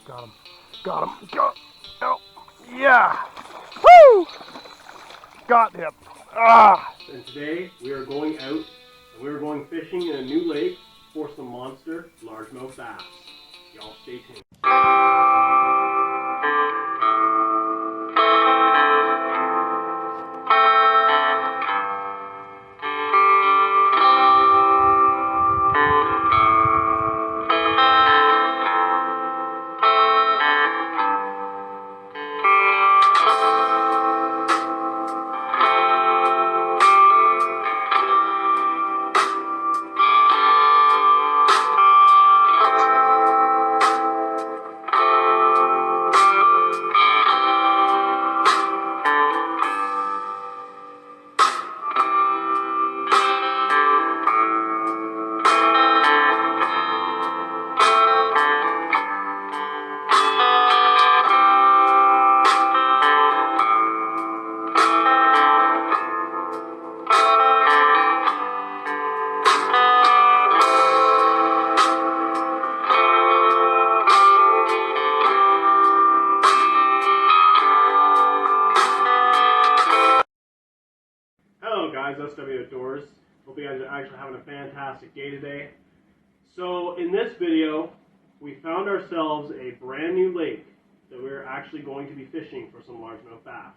Got him. Got him. Go. Oh, yeah. Woo! Got him. Ah! And today we are going out and we are going fishing in a new lake for some monster largemouth bass. Y'all stay tuned. Hello guys, SW Outdoors. Hope you guys are actually having a fantastic day today. So in this video, we found ourselves a brand new lake that we're actually going to be fishing for some largemouth bass.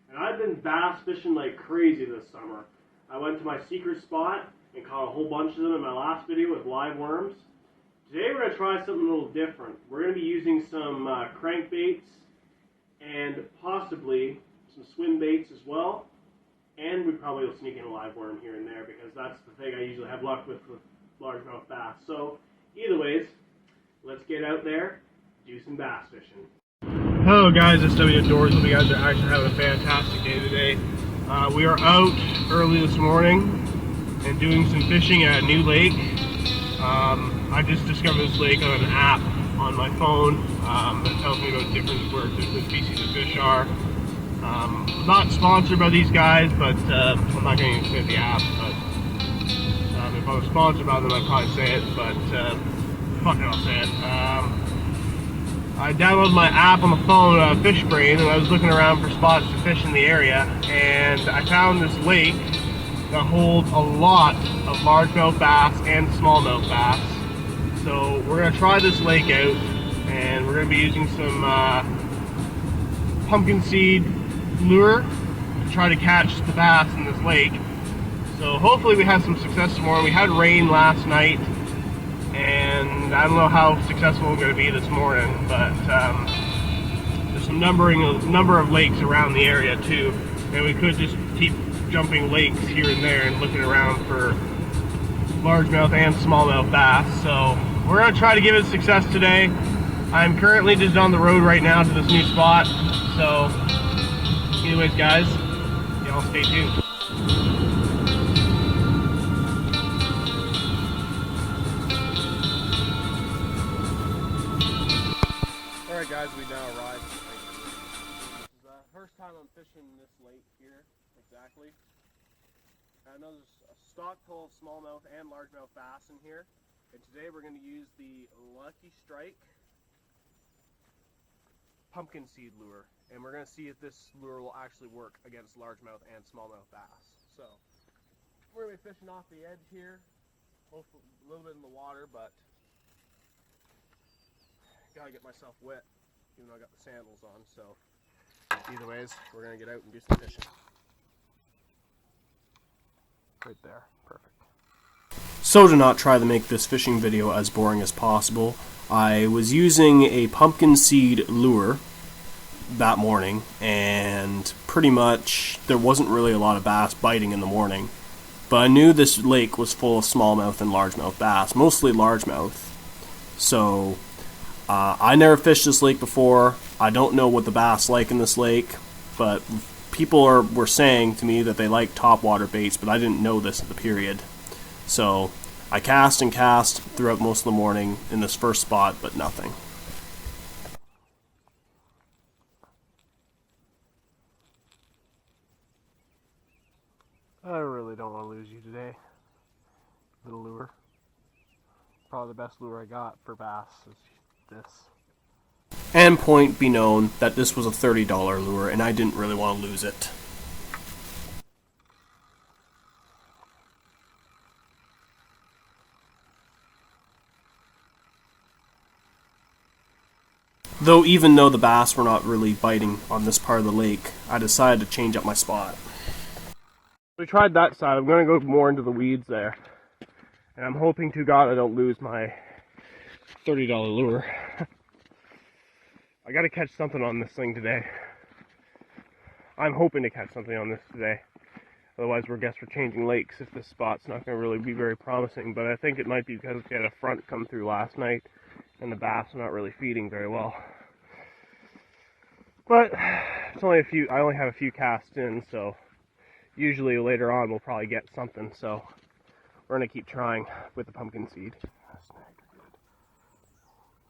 And I've been bass fishing like crazy this summer. I went to my secret spot and caught a whole bunch of them in my last video with live worms. Today we're going to try something a little different. We're going to be using some crankbaits and possibly some swim baits as well. And we probably will sneak in a live worm here and there because that's the thing I usually have luck with largemouth bass. So either ways, let's get out there, do some bass fishing. Hello guys, SW Outdoors. Hope you guys are actually having a fantastic day today. We are out early this morning and doing some fishing at a new lake. I just discovered this lake on an app on my phone that tells me about where different species of fish are. Not sponsored by these guys, but I'm not going to say the app, but if I was sponsored by them I'd probably say it, but fuck it, I'll say it. I downloaded my app on the phone, Fishbrain, and I was looking around for spots to fish in the area, and I found this lake that holds a lot of largemouth bass and smallmouth bass. So we're going to try this lake out, and we're going to be using some pumpkin seed lure to try to catch the bass in this lake. So hopefully we have some success tomorrow. We had rain last night and I don't know how successful we're going to be this morning, but there's some number of lakes around the area too, and we could just keep jumping lakes here and there and looking around for largemouth and smallmouth bass. So we're going to try to give it success today. I'm currently just on the road right now to this new spot, so anyways guys, y'all stay tuned. Alright guys, we now arrived at the lake. This is the first time I'm fishing this lake here, exactly. I know there's a stock full of smallmouth and largemouth bass in here. And today we're going to use the Lucky Strike pumpkin seed lure. And we're going to see if this lure will actually work against largemouth and smallmouth bass. So, we're going to be fishing off the edge here. Hopefully a little bit in the water, but gotta get myself wet, even though I got the sandals on. So, either ways, we're going to get out and do some fishing. Right there. Perfect. So to not try to make this fishing video as boring as possible, I was using a pumpkin seed lure that morning, and pretty much there wasn't really a lot of bass biting in the morning, but I knew this lake was full of smallmouth and largemouth bass, mostly largemouth. So I never fished this lake before. I don't know what the bass like in this lake, but people were saying to me that they like topwater baits, but I didn't know this at the period. So I cast and cast throughout most of the morning in this first spot, but nothing. I really don't want to lose you today. Little lure. Probably the best lure I got for bass is this. And point be known that this was a $30 lure and I didn't really want to lose it. Though even though the bass were not really biting on this part of the lake, I decided to change up my spot. We tried that side. I'm going to go more into the weeds there. And I'm hoping to God I don't lose my $30 lure. I got to catch something on this thing today. I'm hoping to catch something on this today. Otherwise, we're changing lakes if this spot's not going to really be very promising. But I think it might be because we had a front come through last night and the bass are not really feeding very well. But it's only I only have a few casts in, so usually later on we'll probably get something. So we're going to keep trying with the pumpkin seed.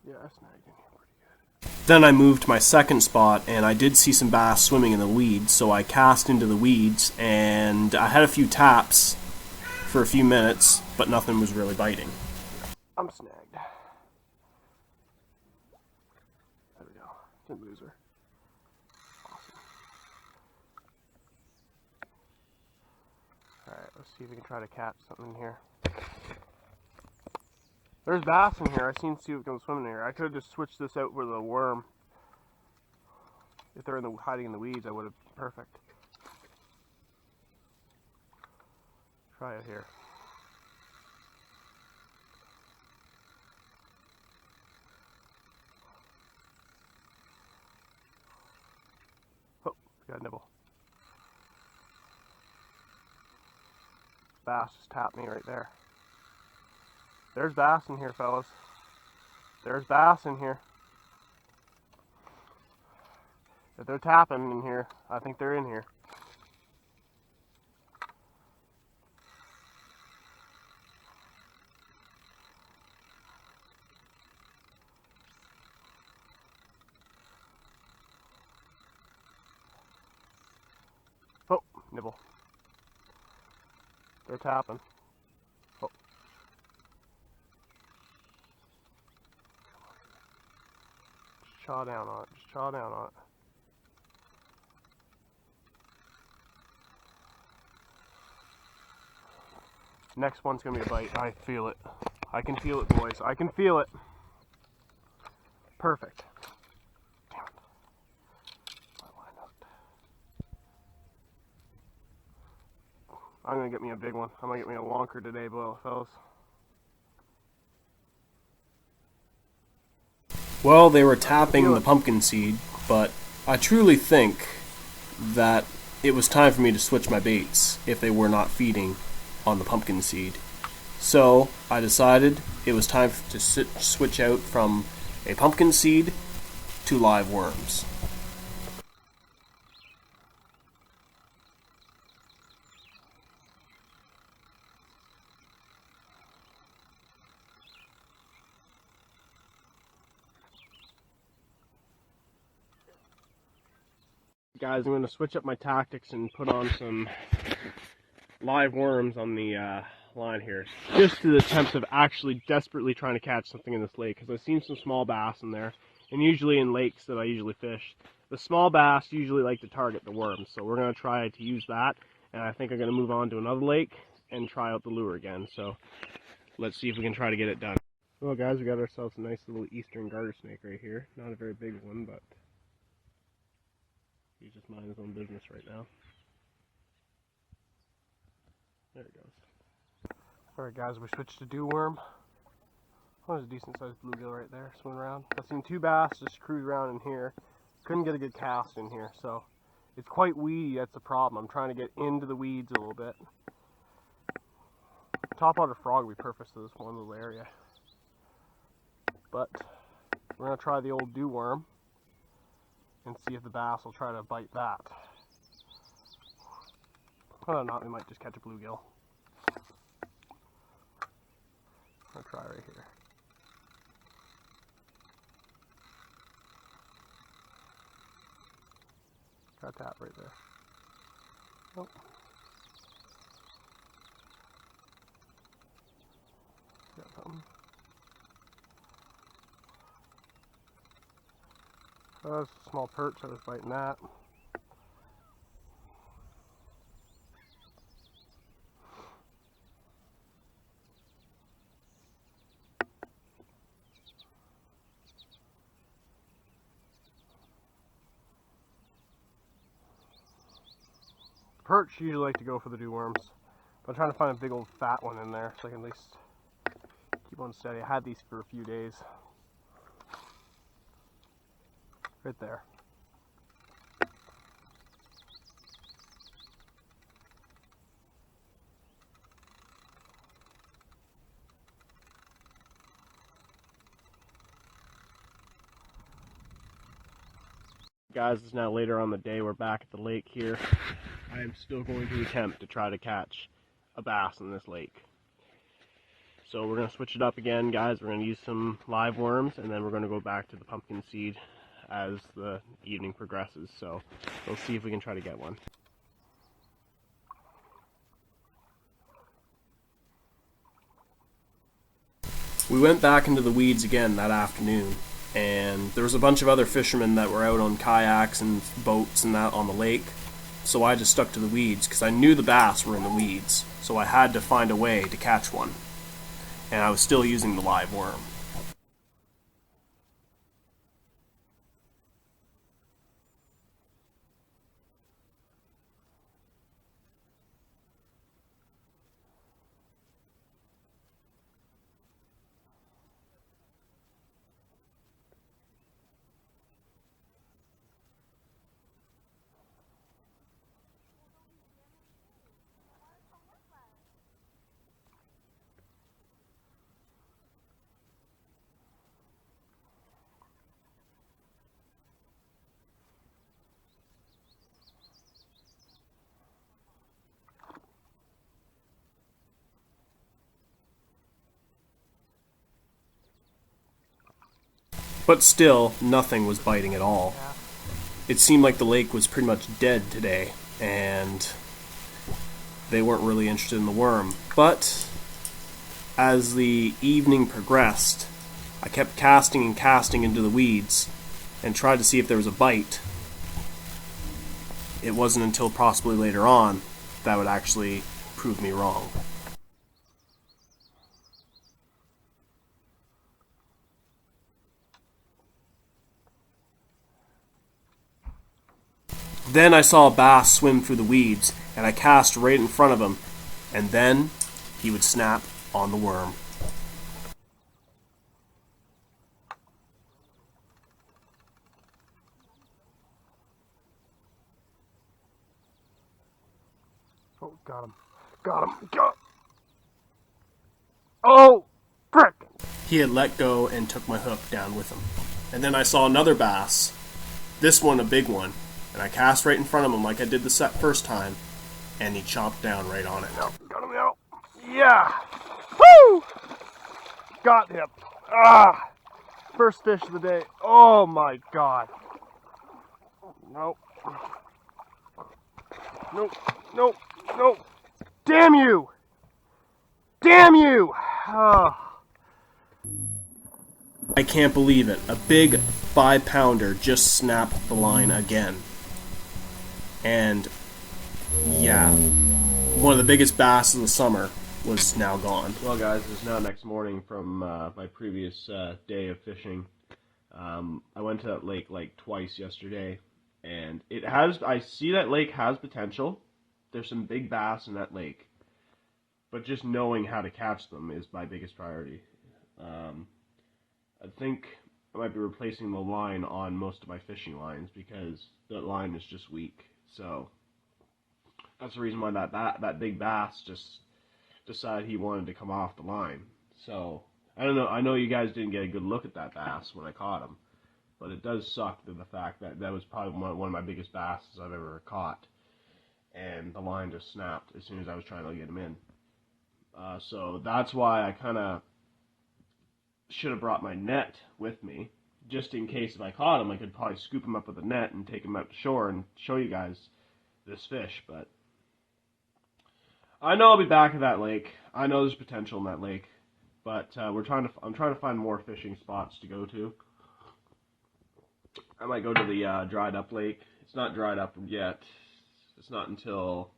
Yeah, I snagged in here pretty good. Then I moved to my second spot, and I did see some bass swimming in the weeds, so I cast into the weeds, and I had a few taps for a few minutes, but nothing was really biting. I'm snagged. There we go. Didn't lose her. Awesome. Alright, let's see if we can try to catch something in here. There's bass in here. I seen see if it comes swimming in here. I could have just switched this out with a worm. If they're hiding in the weeds, I would have been perfect. Try it here. Oh, got a nibble. Bass just tapped me right there. There's bass in here, fellas. There's bass in here. If they're tapping in here, I think they're in here. Oh, nibble. They're tapping. Oh. Just chaw down on it. Just chaw down on it. Next one's gonna be a bite. I feel it. I can feel it, boys. I can feel it. Perfect. Damn it. My line hooked. I'm gonna get me a big one. I'm gonna get me a wonker today, fellas. Well, they were tapping the pumpkin seed, but I truly think that it was time for me to switch my baits if they were not feeding on the pumpkin seed. So I decided it was time to switch out from a pumpkin seed to live worms. Guys, I'm going to switch up my tactics and put on some live worms on the line here, just to the attempt of actually desperately trying to catch something in this lake, because I've seen some small bass in there, and usually in lakes that I usually fish, the small bass usually like to target the worms, so we're going to try to use that, and I think I'm going to move on to another lake and try out the lure again, so let's see if we can try to get it done. Well guys, we got ourselves a nice little eastern garter snake right here, not a very big one, but he's just minding his own business right now. There it goes. Alright guys, we switched to dew worm. Oh, there's a decent sized bluegill right there swimming around. I've seen two bass just cruise around in here. Couldn't get a good cast in here, so it's quite weedy, that's the problem. I'm trying to get into the weeds a little bit. Topwater frog would be perfect for this one little area. But we're going to try the old dew worm and see if the bass will try to bite that. Whether or not, we might just catch a bluegill. I'll try right here. Got a tap right there. Oh. Got something. Oh, that's a small perch. I was biting that. Perch usually like to go for the dew worms. But I'm trying to find a big old fat one in there so I can at least keep on steady. I had these for a few days. Right there. Guys, it's now later on the day. We're back at the lake here. I am still going to attempt to try to catch a bass in this lake. So we're going to switch it up again, guys. We're going to use some live worms, and then we're going to go back to the pumpkin seed as the evening progresses. So we'll see if we can try to get one. We went back into the weeds again that afternoon, and there was a bunch of other fishermen that were out on kayaks and boats and that on the lake. So I just stuck to the weeds because I knew the bass were in the weeds. So I had to find a way to catch one. And I was still using the live worm. But still, nothing was biting at all. It seemed like the lake was pretty much dead today, and they weren't really interested in the worm. But as the evening progressed, I kept casting and casting into the weeds and tried to see if there was a bite. It wasn't until possibly later on that would actually prove me wrong. Then I saw a bass swim through the weeds, and I cast right in front of him, and then he would snap on the worm. Oh, got him. Got him. Got him. Oh, frick! He had let go and took my hook down with him. And then I saw another bass, this one a big one, and I cast right in front of him like I did the first time, and he chomped down right on it. Got him now. Yeah. Woo! Got him. Ah! First fish of the day. Oh my god. Nope. Nope. Nope. Nope. Damn you! Damn you! Oh. I can't believe it. A big 5-pounder just snapped the line again. And yeah, one of the biggest bass of the summer was now gone. Well guys, it's now next morning from my previous day of fishing. I went to that lake like twice yesterday, and I see that lake has potential. There's some big bass in that lake, but just knowing how to catch them is my biggest priority. I think I might be replacing the line on most of my fishing lines because that line is just weak. So that's the reason why that big bass just decided he wanted to come off the line. So I don't know. I know you guys didn't get a good look at that bass when I caught him, but it does suck the fact that that was probably one of my biggest basses I've ever caught, and the line just snapped as soon as I was trying to get him in. So that's why I kind of should have brought my net with me, just in case if I caught him, I could probably scoop him up with a net and take him out to shore and show you guys this fish. But I know I'll be back at that lake. I know there's potential in that lake, but I'm trying to find more fishing spots to go to. I might go to the dried up lake. It's not dried up yet. It's not until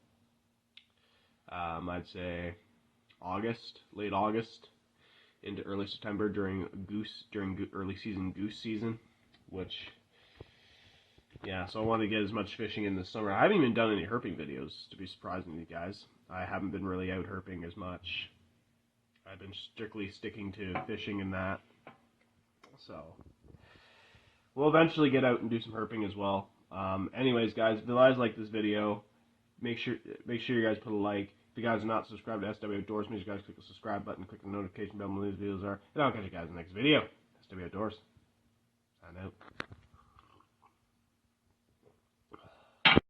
I'd say August, late August, into early September during early season goose season, which, yeah, so I want to get as much fishing in this summer. I haven't even done any herping videos, to be surprising to you guys. I haven't been really out herping as much. I've been strictly sticking to fishing and that. So we'll eventually get out and do some herping as well. Anyways, guys, if you guys like this video, make sure you guys put a like. If you guys are not subscribed to SW Outdoors, make sure you guys click the subscribe button, click the notification bell when these videos are. And I'll catch you guys in the next video. SW Outdoors. Sign out.